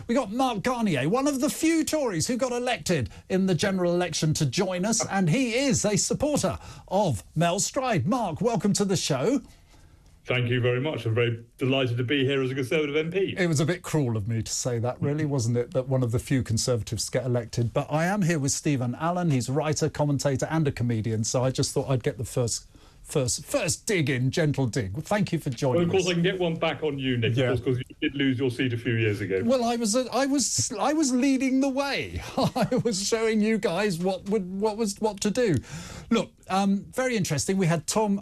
We got Mark Garnier, one of the few Tories who got elected in the general election, to join us, and he is a supporter of Mel Stride. Mark, welcome to the show. Thank you very much. I'm very delighted to be here as a Conservative MP. It was a bit cruel of me to say that, really, wasn't it, that one of the few Conservatives get elected. But I am here with Stephen Allen. He's a writer, commentator and a comedian, so I just thought I'd get the first dig in, gentle dig. Thank you for joining us. Well, of course, I can get one back on you, Nick, yeah. because you did lose your seat a few years ago. Well, I was leading the way. I was showing you guys what to do. Look, very interesting. We had Tom.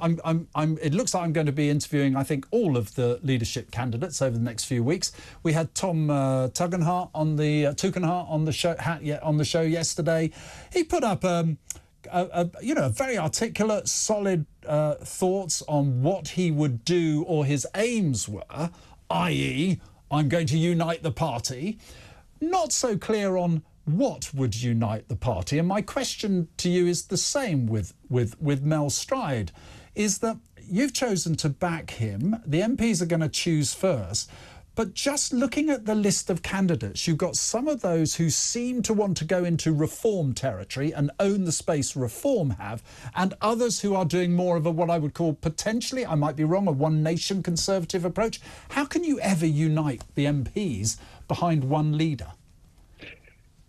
It looks like I'm going to be interviewing, I think, all of the leadership candidates over the next few weeks. We had Tom Tugendhat on the show yesterday. He put up very articulate, solid thoughts on what he would do or his aims were, i.e., I'm going to unite the party. Not so clear on what would unite the party. And my question to you is the same with Mel Stride, is that you've chosen to back him. The MPs are going to choose first. But just looking at the list of candidates, you've got some of those who seem to want to go into reform territory and own the space reform have, and others who are doing more of what I would call potentially, I might be wrong, a one nation Conservative approach. How can you ever unite the MPs behind one leader?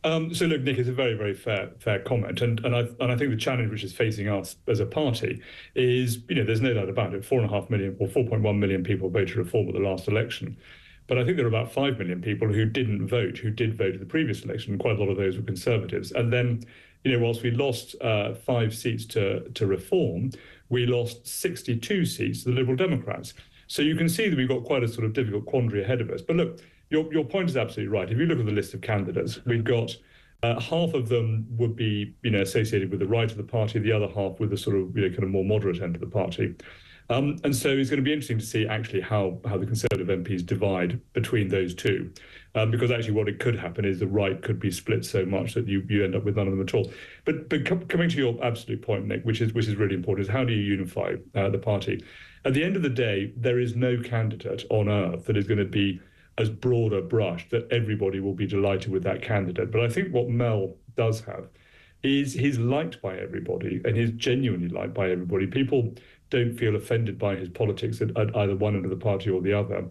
So look, Nick, it's a very, very fair comment, and I think the challenge which is facing us as a party is, there's no doubt about it, 4.5 million or 4.1 million people voted reform at the last election. But I think there are about 5 million people who didn't vote, who did vote at the previous election, and quite a lot of those were Conservatives. And then, whilst we lost 5 seats to Reform, we lost 62 seats to the Liberal Democrats. So you can see that we've got quite a sort of difficult quandary ahead of us. But look, your point is absolutely right. If you look at the list of candidates, we've got half of them would be, associated with the right of the party, the other half with the sort of, kind of more moderate end of the party. And so it's going to be interesting to see actually how the Conservative MPs divide between those two, because actually what it could happen is the right could be split so much that you end up with none of them at all. But coming to your absolute point, Nick, which is really important, is how do you unify the party? At the end of the day, there is no candidate on earth that is going to be as broad a brush that everybody will be delighted with that candidate. But I think what Mel does have is he's liked by everybody, and he's genuinely liked by everybody. People don't feel offended by his politics at either one end of the party or the other,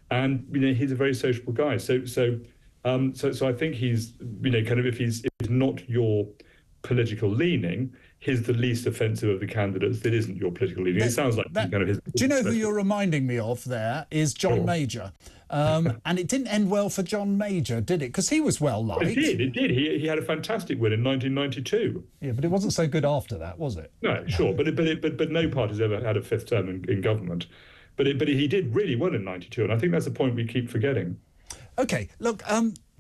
and he's a very sociable guy. So I think he's kind of if he's not your political leaning, he's the least offensive of the candidates that isn't your political leaning. It sounds like kind of his. Do you know who you're reminding me of? There is John Major. And it didn't end well for John Major, did it? Because he was well liked. It did. He had a fantastic win in 1992. Yeah, but it wasn't so good after that, was it? No, sure, but no party's ever had a fifth term in government. But he did really well in 92, and I think that's the point we keep forgetting. OK, look,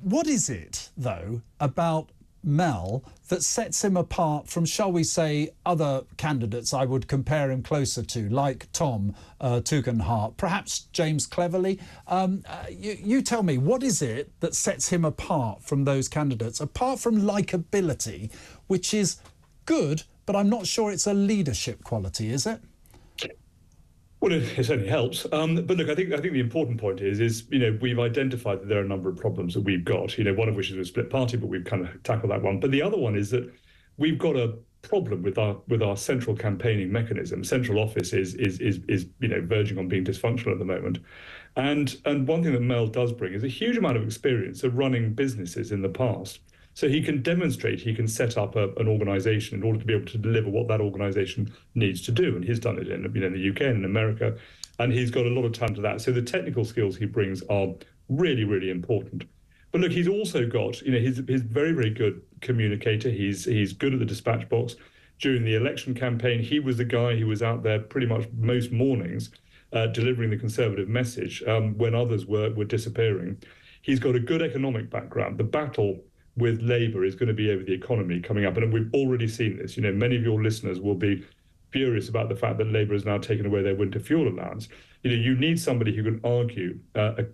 what is it, though, about Mel that sets him apart from, shall we say, other candidates I would compare him closer to, like Tom Tugendhat, perhaps James Cleverly? You tell me, what is it that sets him apart from those candidates, apart from likeability, which is good, but I'm not sure it's a leadership quality, is it? Well, it certainly helps. But look, I think the important point is we've identified that there are a number of problems that we've got. One of which is a split party, but we've kind of tackled that one. But the other one is that we've got a problem with our central campaigning mechanism. Central office is verging on being dysfunctional at the moment. And one thing that Mel does bring is a huge amount of experience of running businesses in the past. So he can demonstrate, he can set up an organisation in order to be able to deliver what that organisation needs to do. And he's done it in the UK and in America, and he's got a lot of talent to that. So the technical skills he brings are really, really important. But look, he's also got, he's very, very good communicator. He's good at the dispatch box. During the election campaign, he was the guy who was out there pretty much most mornings delivering the Conservative message when others were disappearing. He's got a good economic background. The battle with Labour is going to be over the economy coming up. And we've already seen this. Many of your listeners will be furious about the fact that Labour has now taken away their winter fuel allowance. You need somebody who can argue a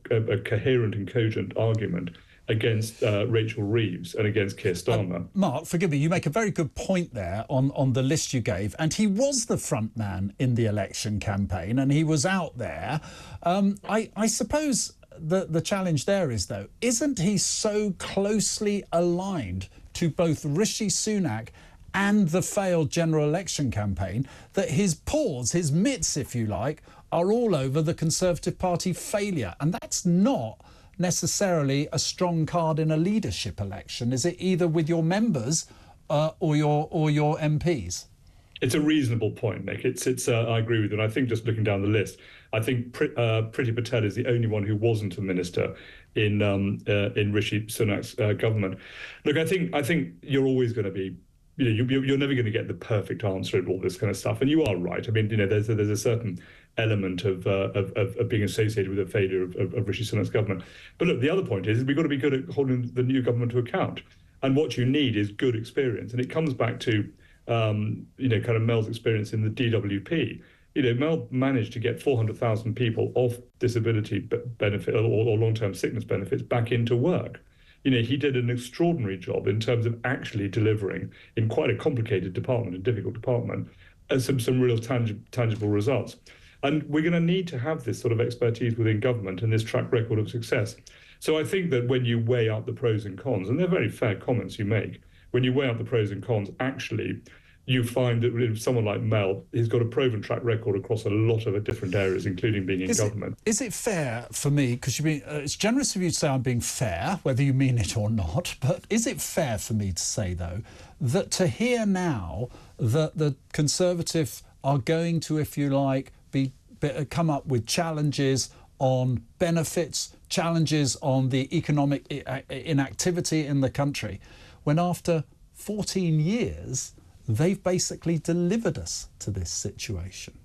coherent and cogent argument against Rachel Reeves and against Keir Starmer. Mark, forgive me, you make a very good point there on the list you gave, and he was the front man in the election campaign, and he was out there. I suppose the challenge there is, though, isn't he so closely aligned to both Rishi Sunak and the failed general election campaign that his paws, his mitts, if you like, are all over the Conservative Party failure? And that's not necessarily a strong card in a leadership election, is it? Either with your members or your MPs. It's a reasonable point, Nick. I agree with you. And I think just looking down the list, I think Priti Patel is the only one who wasn't a minister in Rishi Sunak's government. Look, I think you're always going to be, you're never going to get the perfect answer in all this kind of stuff. And you are right. I mean, there's a certain element of being associated with the failure of Rishi Sunak's government. But look, the other point is we've got to be good at holding the new government to account. And what you need is good experience. And it comes back to, kind of Mel's experience in the DWP. Mel managed to get 400,000 people off disability benefit or long-term sickness benefits back into work. He did an extraordinary job in terms of actually delivering in quite a complicated department, a difficult department, some real tangible results. And we're going to need to have this sort of expertise within government and this track record of success. So I think that when you weigh up the pros and cons, and they're very fair comments you make, when you weigh up the pros and cons, actually, you find that someone like Mel, he's got a proven track record across a lot of different areas, including being in government. Is it fair for me, because it's generous of you to say I'm being fair, whether you mean it or not, but is it fair for me to say, though, that to hear now that the Conservatives are going to, if you like, come up with challenges on benefits, challenges on the economic inactivity in the country, when after 14 years, they've basically delivered us to this situation?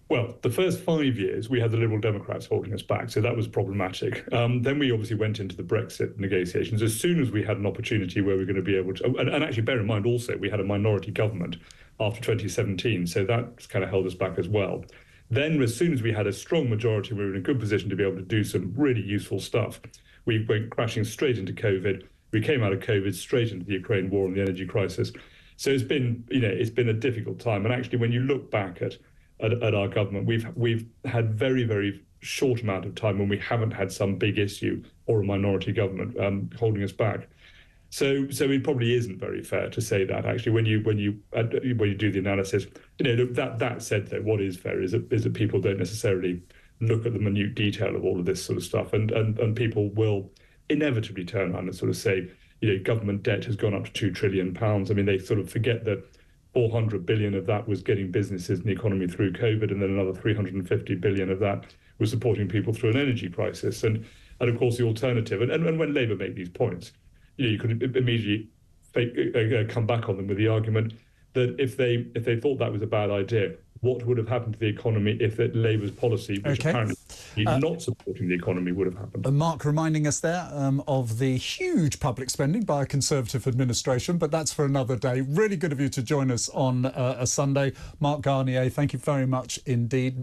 Well, the first 5 years, we had the Liberal Democrats holding us back, so that was problematic. Then we obviously went into the Brexit negotiations. As soon as we had an opportunity where we were going to be able to... And actually, bear in mind also, we had a minority government after 2017, so that kind of held us back as well. Then, as soon as we had a strong majority, we were in a good position to be able to do some really useful stuff. We went crashing straight into COVID. We came out of COVID straight into the Ukraine war and the energy crisis. So it's been a difficult time. And actually, when you look back at our government, we've had very, very short amount of time when we haven't had some big issue or a minority government holding us back. So it probably isn't very fair to say that. Actually, when you do the analysis, that said, though, what is fair is that people don't necessarily look at the minute detail of all of this sort of stuff, and people will inevitably turn around and sort of say, government debt has gone up to £2 trillion. I mean, they sort of forget that 400 billion of that was getting businesses and the economy through COVID, and then another 350 billion of that was supporting people through an energy crisis. And of course, the alternative, and when Labour make these points, you could immediately come back on them with the argument that if they thought that was a bad idea, what would have happened to the economy if that Labour's policy, which apparently is not supporting the economy, would have happened? Mark reminding us there of the huge public spending by a Conservative administration, but that's for another day. Really good of you to join us on a Sunday. Mark Garnier, thank you very much indeed.